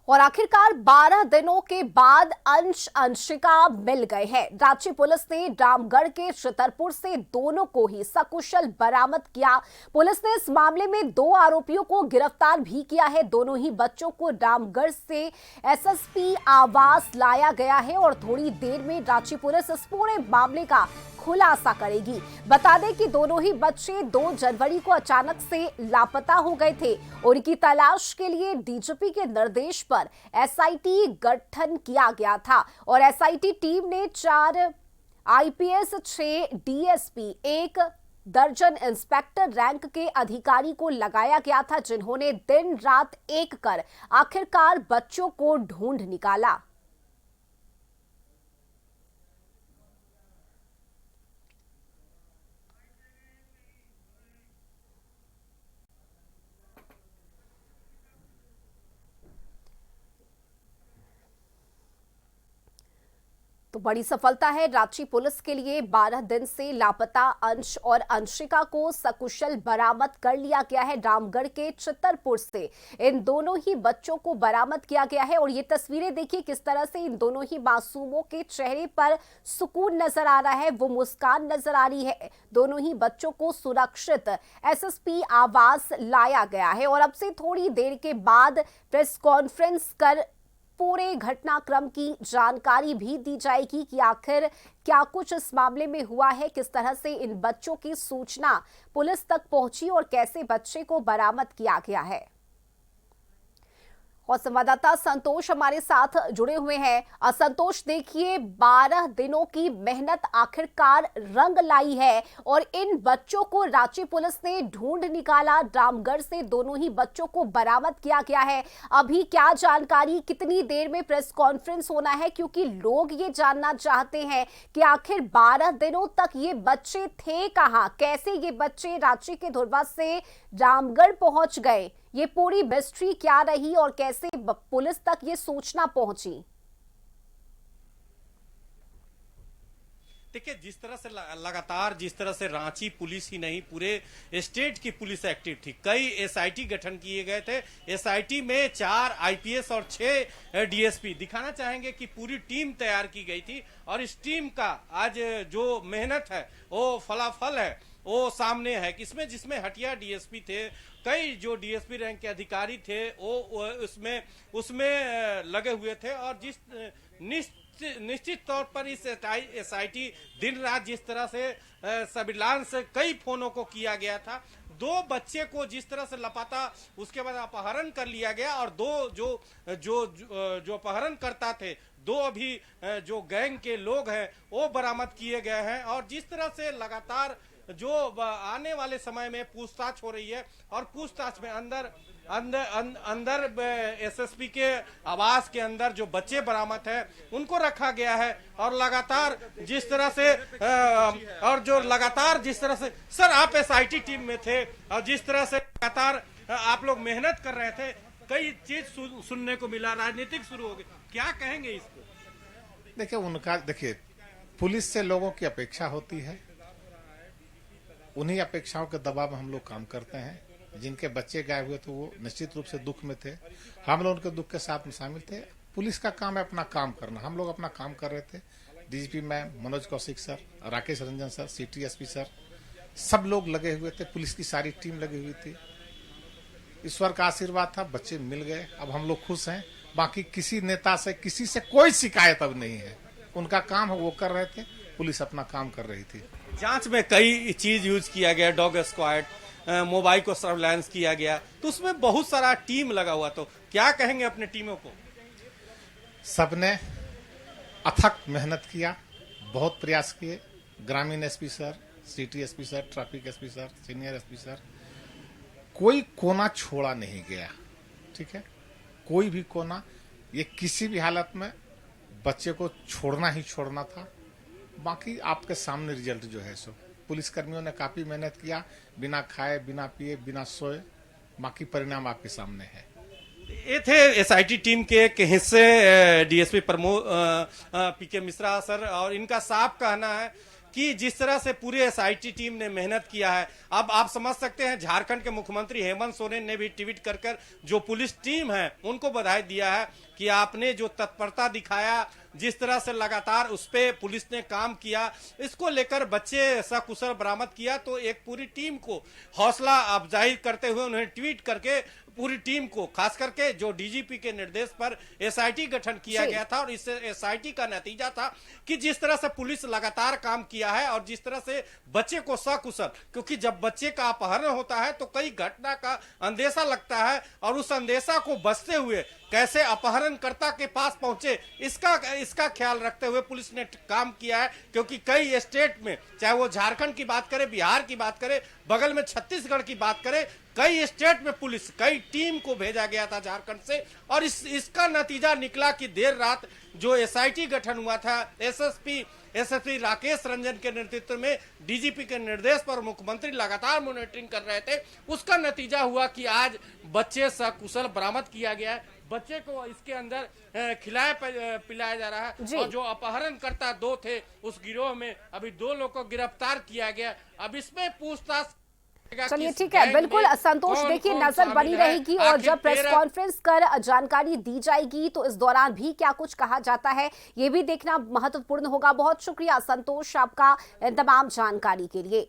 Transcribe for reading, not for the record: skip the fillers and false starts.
और आखिरकार 12 दिनों के बाद अंशिका मिल गए हैं। रांची पुलिस ने रामगढ़ के छतरपुर से दोनों को ही सकुशल बरामद किया। पुलिस ने इस मामले में 2 आरोपियों को गिरफ्तार भी किया है। दोनों ही बच्चों को रामगढ़ से एसएसपी आवास लाया गया है और थोड़ी देर में रांची पुलिस इस पूरे मामले का खुलासा करेगी। बता दें कि दोनों ही बच्चे 2 जनवरी को अचानक से लापता हो गए थे। उनकी तलाश के लिए डीजीपी के निर्देश पर एसआईटी गठन किया गया था और एसआईटी टीम ने 4 आईपीएस, 6 डीएसपी, 1 दर्जन इंस्पेक्टर रैंक के अधिकारी को लगाया गया था, जिन्होंने दिन रात एक कर आखिरकार बच्चों को ढूंढ निकाला। तो बड़ी सफलता है रांची पुलिस के लिए। 12 दिन से लापता अंश और अंशिका को सकुशल बरामद कर लिया गया है। रामगढ़ के छतरपुर से इन दोनों ही बच्चों को बरामद किया गया है और ये तस्वीरें देखिए किस तरह से इन दोनों ही मासूमों के चेहरे पर सुकून नजर आ रहा है, वो मुस्कान नजर आ रही है। दोनों ही बच्चों को सुरक्षित एसएसपी आवास लाया गया है और अब से थोड़ी देर के बाद प्रेस कॉन्फ्रेंस कर पूरे घटनाक्रम की जानकारी भी दी जाएगी कि आखिर क्या कुछ इस मामले में हुआ है, किस तरह से इन बच्चों की सूचना पुलिस तक पहुंची और कैसे बच्चे को बरामद किया गया है। और संवाददाता संतोष हमारे साथ जुड़े हुए हैं। संतोष, देखिए 12 दिनों की मेहनत आखिरकार रंग लाई है और इन बच्चों को रांची पुलिस ने ढूंढ निकाला। रामगढ़ से दोनों ही बच्चों को बरामद किया गया है। अभी क्या जानकारी, कितनी देर में प्रेस कॉन्फ्रेंस होना है, क्योंकि लोग ये जानना चाहते हैं कि आखिर 12 दिनों तक ये बच्चे थे कहां, कैसे ये बच्चे रांची के धुरवा से रामगढ़ पहुंच गए, ये पूरी मिस्ट्री क्या रही और कैसे पुलिस तक ये सूचना पहुंची। देखिए, जिस तरह से लगातार जिस तरह से रांची पुलिस ही नहीं पूरे स्टेट की पुलिस एक्टिव थी, कई एसआईटी गठन किए गए थे। एसआईटी में 4 आईपीएस और 6 डीएसपी, दिखाना चाहेंगे कि पूरी टीम तैयार की गई थी और इस टीम का आज जो मेहनत है वो फलाफल है, वो सामने है। इसमें जिसमें हटिया डीएसपी थे, कई जो डीएसपी रैंक के अधिकारी थे वो उसमें लगे हुए थे और जिस निश्चित तौर पर इस एसआईटी दिन रात जिस तरह से सर्विलांस कई फोनों को किया गया था, 2 बच्चे को जिस तरह से लापता उसके बाद अपहरण कर लिया गया और 2 जो अपहरण करता थे, 2 अभी जो गैंग के लोग हैं वो बरामद किए गए हैं। और जिस तरह से लगातार जो आने वाले समय में पूछताछ हो रही है और पूछताछ में अंदर एसएसपी के आवास के अंदर जो बच्चे बरामद है उनको रखा गया है और लगातार जिस तरह से सर आप एसआईटी टीम में थे और जिस तरह से लगातार आप लोग मेहनत कर रहे थे, कई चीज सुनने को मिला, राजनीतिक शुरू हो गई, क्या कहेंगे इसको? देखिए पुलिस से लोगों की अपेक्षा होती है, उन्हीं अपेक्षाओं के दबाव में हम लोग काम करते हैं। जिनके बच्चे गायब हुए तो वो निश्चित रूप से दुख में थे, हम लोग उनके दुख के साथ में शामिल थे। पुलिस का काम है अपना काम करना, हम लोग अपना काम कर रहे थे। DGP ma'am, Manoj Kaushik sir, Rakesh Ranjan sir, city SP sir, सब लोग लगे हुए थे, पुलिस की सारी टीम लगी हुई थी। ईश्वर का आशीर्वाद था, बच्चे मिल गए, अब हम लोग खुश हैं। बाकी किसी नेता से किसी से कोई शिकायत अब नहीं है, उनका काम है वो कर रहे थे, पुलिस अपना काम कर रही थी। जांच में कई चीज यूज किया गया, डॉग स्क्वाड, मोबाइल को सर्विलांस किया गया, तो उसमें बहुत सारा टीम लगा हुआ, तो क्या कहेंगे अपने टीमों को? सबने अथक मेहनत किया, बहुत प्रयास किए। ग्रामीण SP sir, city SP sir, traffic SP sir, senior SP sir, कोई कोना छोड़ा नहीं गया, ठीक है, कोई भी कोना। ये किसी भी हालत में बच्चे को छोड़ना ही छोड़ना था। बाकी आपके सामने रिजल्ट जो है सो पुलिस कर्मियों ने काफी मेहनत किया, बिना खाए, बिना पिए, बिना सोए, बाकी परिणाम आपके सामने है। ये थे एसआईटी टीम के एक हिस्से डीएसपी प्रमोद पीके मिश्रा सर, और इनका साफ कहना है कि जिस तरह से पूरे एसआईटी टीम ने मेहनत किया है। अब आप समझ सकते हैं झारखंड के मुख्यमंत्री हेमंत सोरेन ने भी ट्वीट कर कर जो पुलिस टीम है उनको बधाई दिया है कि आपने जो तत्परता दिखाया, जिस तरह से लगातार उस पे पुलिस ने काम किया, इसको लेकर बच्चे सकुशल बरामद किया। तो एक पूरी टीम को हौसला अफजाई करते हुए उन्हें ट्वीट करके पूरी टीम को, खास करके जो डीजीपी के निर्देश पर एसआईटी गठन किया गया था, और इस एसआईटी का नतीजा था कि जिस तरह से पुलिस लगातार काम किया है और जिस तरह से बच्चे को सकुशल, क्योंकि जब बच्चे का अपहरण होता है तो कई घटना का अंदेशा लगता है और उस अंदेशा को बचते हुए कैसे अपहरणकर्ता के पास पहुंचे, इसका ख्याल रखते हुए पुलिस ने काम किया है। क्योंकि कई स्टेट में, चाहे वो झारखंड की बात करें, बिहार की बात करें, बगल में छत्तीसगढ़ की बात करें, कई स्टेट में पुलिस, कई टीम को भेजा गया था झारखंड से, और इसका नतीजा निकला कि देर रात जो एसआईटी गठन हुआ था, एसएसपी राकेश रंजन के नेतृत्व में डीजीपी के निर्देश पर मुख्यमंत्री लगातार मॉनिटरिंग कर रहे थे, उसका नतीजा हुआ कि आज बच्चे सकुशल बरामद किया गया है। बच्चे को इसके अंदर खिलाया पिलाया जा रहा है, और जो अपहरणकर्ता 2 थे उस गिरोह में अभी 2 लोगों को गिरफ्तार किया गया। अब इसमें पूछताछ। चलिए ठीक है, बिल्कुल संतोष, देखिए नजर बनी रहेगी और जब प्रेस कॉन्फ्रेंस कर जानकारी दी जाएगी तो इस दौरान भी क्या कुछ कहा जाता है ये भी देखना महत्वपूर्ण होगा। बहुत शुक्रिया संतोष आपका तमाम जानकारी के लिए।